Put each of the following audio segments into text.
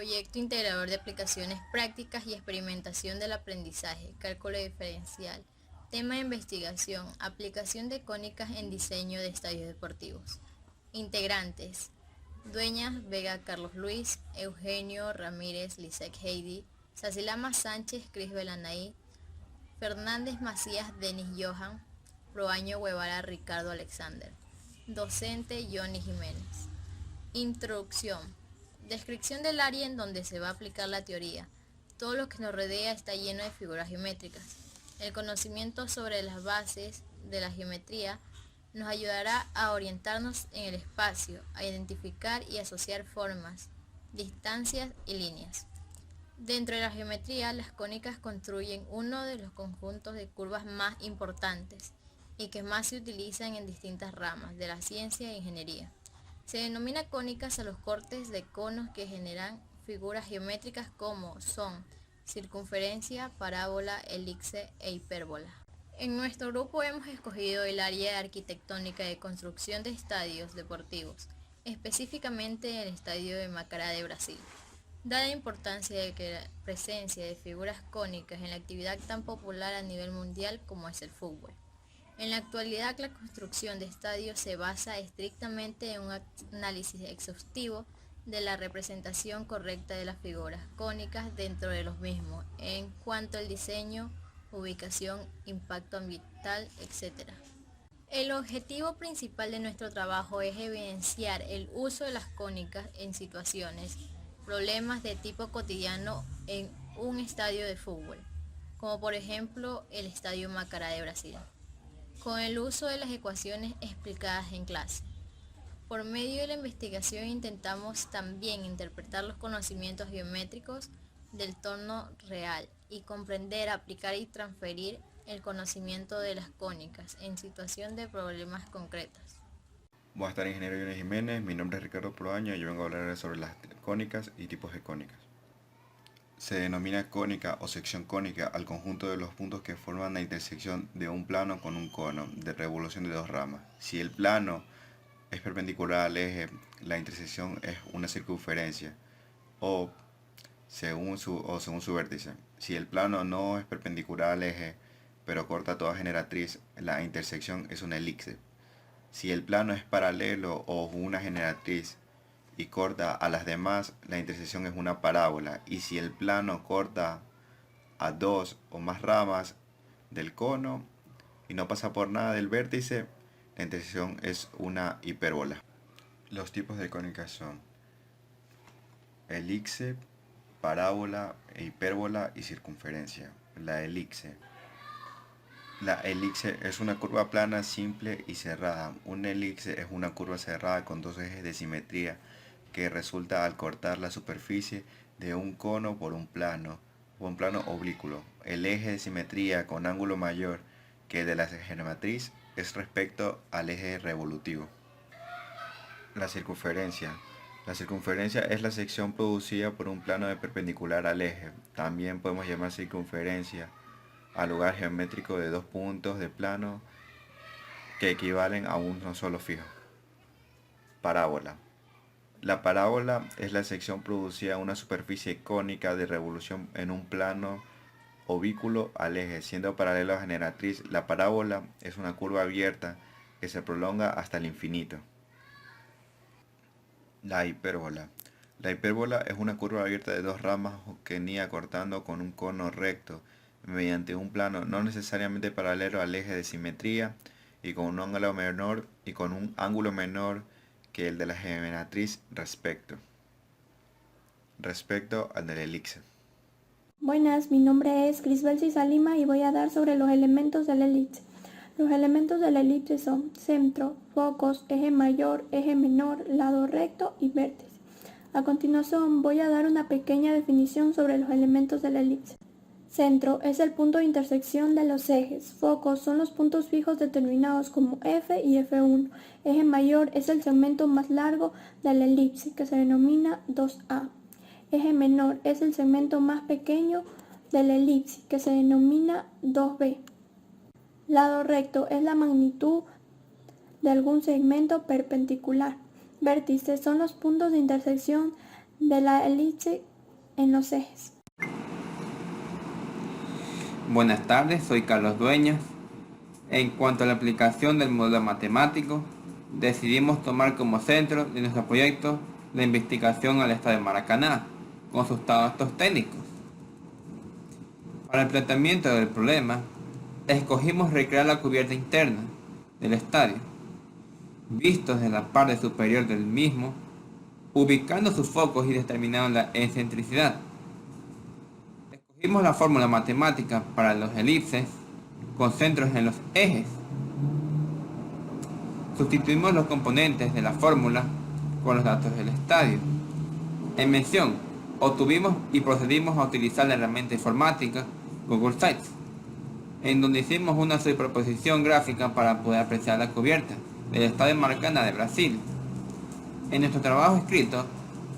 Proyecto integrador de aplicaciones prácticas y experimentación del aprendizaje, cálculo diferencial. Tema de investigación, aplicación de cónicas en diseño de estadios deportivos. Integrantes, Dueñas Vega Carlos Luis, Eugenio Ramírez Lisek Heidi, Sacilama Sánchez Cris Belanaí, Fernández Macías Denis Johan, Proaño Guevara Ricardo Alexander. Docente Johnny Jiménez. Introducción. Descripción del área en donde se va a aplicar la teoría. Todo lo que nos rodea está lleno de figuras geométricas. El conocimiento sobre las bases de la geometría nos ayudará a orientarnos en el espacio, a identificar y asociar formas, distancias y líneas. Dentro de la geometría, las cónicas construyen uno de los conjuntos de curvas más importantes y que más se utilizan en distintas ramas de la ciencia e ingeniería. Se denomina cónicas a los cortes de conos que generan figuras geométricas como son circunferencia, parábola, elipse e hipérbola. En nuestro grupo hemos escogido el área arquitectónica de construcción de estadios deportivos, específicamente el estadio de Macará de Brasil. Dada la importancia de que la presencia de figuras cónicas en la actividad tan popular a nivel mundial como es el fútbol. En la actualidad, la construcción de estadios se basa estrictamente en un análisis exhaustivo de la representación correcta de las figuras cónicas dentro de los mismos, en cuanto al diseño, ubicación, impacto ambiental, etc. El objetivo principal de nuestro trabajo es evidenciar el uso de las cónicas en situaciones, problemas de tipo cotidiano en un estadio de fútbol, como por ejemplo el Estadio Macará de Brasil, con el uso de las ecuaciones explicadas en clase. Por medio de la investigación intentamos también interpretar los conocimientos geométricos del entorno real y comprender, aplicar y transferir el conocimiento de las cónicas en situación de problemas concretos. Buenas tardes, ingeniero Johnny Jiménez. Mi nombre es Ricardo Proaño y yo vengo a hablar sobre las cónicas y tipos de cónicas. Se denomina cónica o sección cónica al conjunto de los puntos que forman la intersección de un plano con un cono de revolución de dos ramas. Si el plano es perpendicular al eje, la intersección es una circunferencia o según su vértice. Si el plano no es perpendicular al eje, pero corta toda generatriz, la intersección es una elipse. Si el plano es paralelo o una generatriz y corta a las demás, la intersección es una parábola. Y si el plano corta a dos o más ramas del cono y no pasa por nada del vértice, la intersección es una hipérbola. Los tipos de cónicas son elipse, parábola, hipérbola y circunferencia. La elipse es una curva plana, simple y cerrada. Una elipse es una curva cerrada con dos ejes de simetría que resulta al cortar la superficie de un cono por un plano oblícuo. El eje de simetría con ángulo mayor que el de la generatriz es respecto al eje revolutivo. La circunferencia. La circunferencia es la sección producida por un plano de perpendicular al eje. También podemos llamar circunferencia al lugar geométrico de dos puntos de plano que equivalen a uno solo fijo. Parábola. La parábola es la sección producida en una superficie cónica de revolución en un plano oblícuo al eje, siendo paralelo a la generatriz. La parábola es una curva abierta que se prolonga hasta el infinito. La hipérbola. La hipérbola es una curva abierta de dos ramas que nia cortando con un cono recto mediante un plano no necesariamente paralelo al eje de simetría y con un ángulo menor que el de la generatriz respecto al del elipse. Buenas, mi nombre es Crisbel Salima y voy a dar sobre los elementos de la elipse. Los elementos de la elipse son centro, focos, eje mayor, eje menor, lado recto y vértice. A continuación voy a dar una pequeña definición sobre los elementos de la elipse. Centro es el punto de intersección de los ejes. Focos son los puntos fijos determinados como F y F1. Eje mayor es el segmento más largo de la elipse, que se denomina 2A. Eje menor es el segmento más pequeño de la elipse, que se denomina 2B. Lado recto es la magnitud de algún segmento perpendicular. Vértices son los puntos de intersección de la elipse en los ejes. Buenas tardes, soy Carlos Dueñas. En cuanto a la aplicación del modelo matemático, decidimos tomar como centro de nuestro proyecto la investigación al estadio de Maracaná, con sus datos técnicos. Para el planteamiento del problema, escogimos recrear la cubierta interna del estadio, vistos desde la parte superior del mismo, ubicando sus focos y determinando la excentricidad. Escogimos la fórmula matemática para los elipses con centros en los ejes. Sustituimos los componentes de la fórmula con los datos del estadio. En mención, obtuvimos y procedimos a utilizar la herramienta informática Google Sites, en donde hicimos una superposición gráfica para poder apreciar la cubierta del estadio Maracaná de Brasil. En nuestro trabajo escrito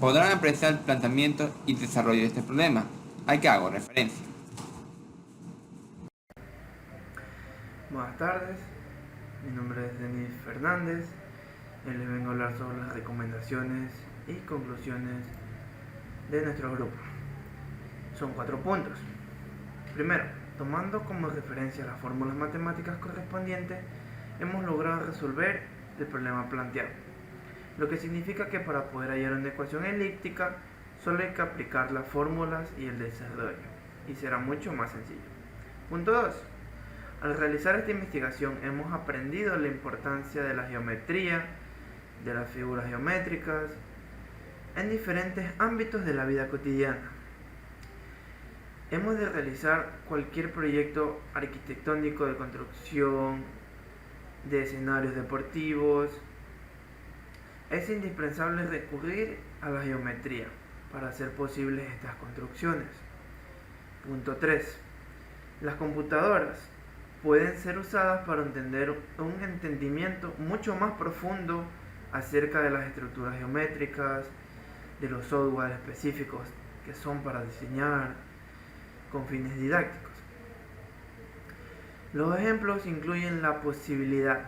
podrán apreciar el planteamiento y desarrollo de este problema, al que hago referencia. Buenas tardes, mi nombre es Denis Fernández y les vengo a hablar sobre las recomendaciones y conclusiones de nuestro grupo. Son 4 puntos. Primero, tomando como referencia las fórmulas matemáticas correspondientes, hemos logrado resolver el problema planteado, lo que significa que para poder hallar una ecuación elíptica solo hay que aplicar las fórmulas y el desarrollo, y será mucho más sencillo. Punto 2. Al realizar esta investigación hemos aprendido la importancia de la geometría, de las figuras geométricas, en diferentes ámbitos de la vida cotidiana. Hemos de realizar cualquier proyecto arquitectónico de construcción, de escenarios deportivos. Es indispensable recurrir a la geometría para hacer posibles estas construcciones. Punto 3. Las computadoras pueden ser usadas para entender un entendimiento mucho más profundo acerca de las estructuras geométricas, de los software específicos que son para diseñar con fines didácticos. Los ejemplos incluyen la posibilidad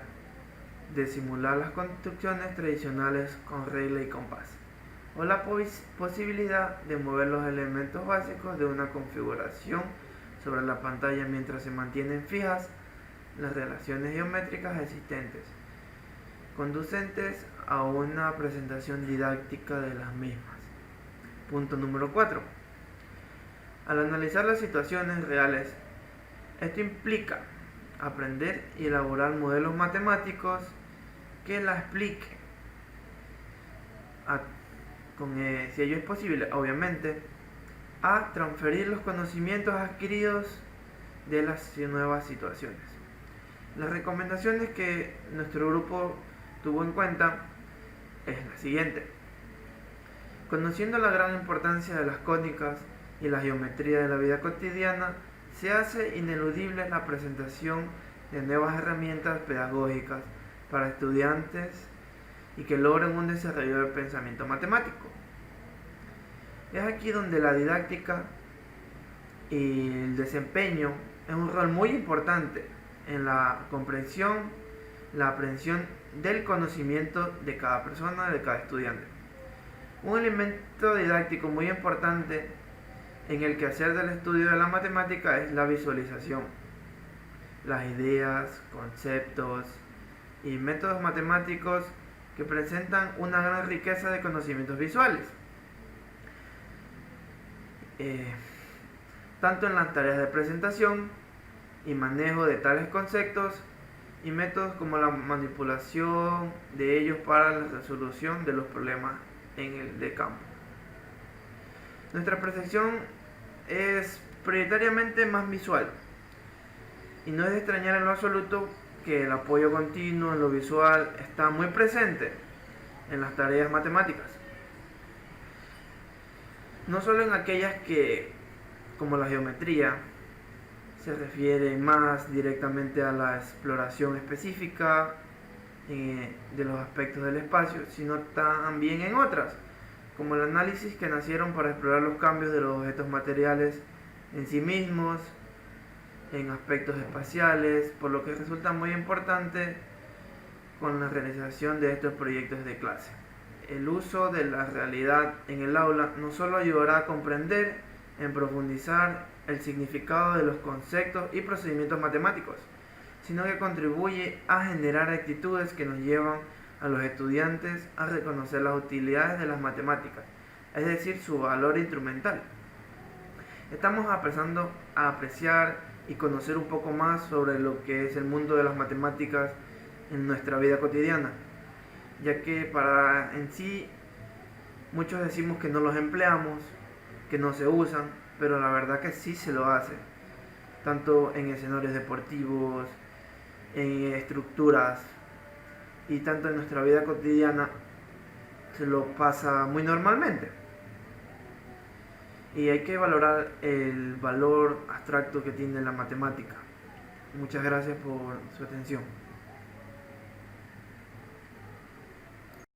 de simular las construcciones tradicionales con regla y compás, o la posibilidad de mover los elementos básicos de una configuración sobre la pantalla mientras se mantienen fijas las relaciones geométricas existentes, conducentes a una presentación didáctica de las mismas. Punto número 4. Al analizar las situaciones reales, esto implica aprender y elaborar modelos matemáticos que la expliquen, si ello es posible, obviamente, a transferir los conocimientos adquiridos de las nuevas situaciones. Las recomendaciones que nuestro grupo tuvo en cuenta es la siguiente. Conociendo la gran importancia de las cónicas y la geometría de la vida cotidiana, se hace ineludible la presentación de nuevas herramientas pedagógicas para estudiantes y que logren un desarrollo del pensamiento matemático. Es aquí donde la didáctica y el desempeño es un rol muy importante en la comprensión, la aprehensión del conocimiento de cada persona, de cada estudiante. Un elemento didáctico muy importante en el quehacer del estudio de la matemática es la visualización. Las ideas, conceptos y métodos matemáticos que presentan una gran riqueza de conocimientos visuales, tanto en las tareas de presentación y manejo de tales conceptos y métodos como la manipulación de ellos para la resolución de los problemas en el de campo. Nuestra percepción es prioritariamente más visual y no es de extrañar en lo absoluto que el apoyo continuo en lo visual está muy presente en las tareas matemáticas, no solo en aquellas que, como la geometría, se refiere más directamente a la exploración específica de los aspectos del espacio, sino también en otras, como el análisis, que nacieron para explorar los cambios de los objetos materiales en sí mismos, en aspectos espaciales, por lo que resulta muy importante con la realización de estos proyectos de clase. el uso de la realidad en el aula no solo ayudará a comprender, en profundizar el significado de los conceptos y procedimientos matemáticos, sino que contribuye a generar actitudes que nos llevan a los estudiantes a reconocer las utilidades de las matemáticas, es decir, su valor instrumental. Estamos empezando a apreciar y conocer un poco más sobre lo que es el mundo de las matemáticas en nuestra vida cotidiana, ya que en sí muchos decimos que no los empleamos, que no se usan, pero la verdad que sí se lo hace, tanto en escenarios deportivos, en estructuras, y tanto en nuestra vida cotidiana se lo pasa muy normalmente. Y hay que valorar el valor abstracto que tiene la matemática. Muchas gracias por su atención.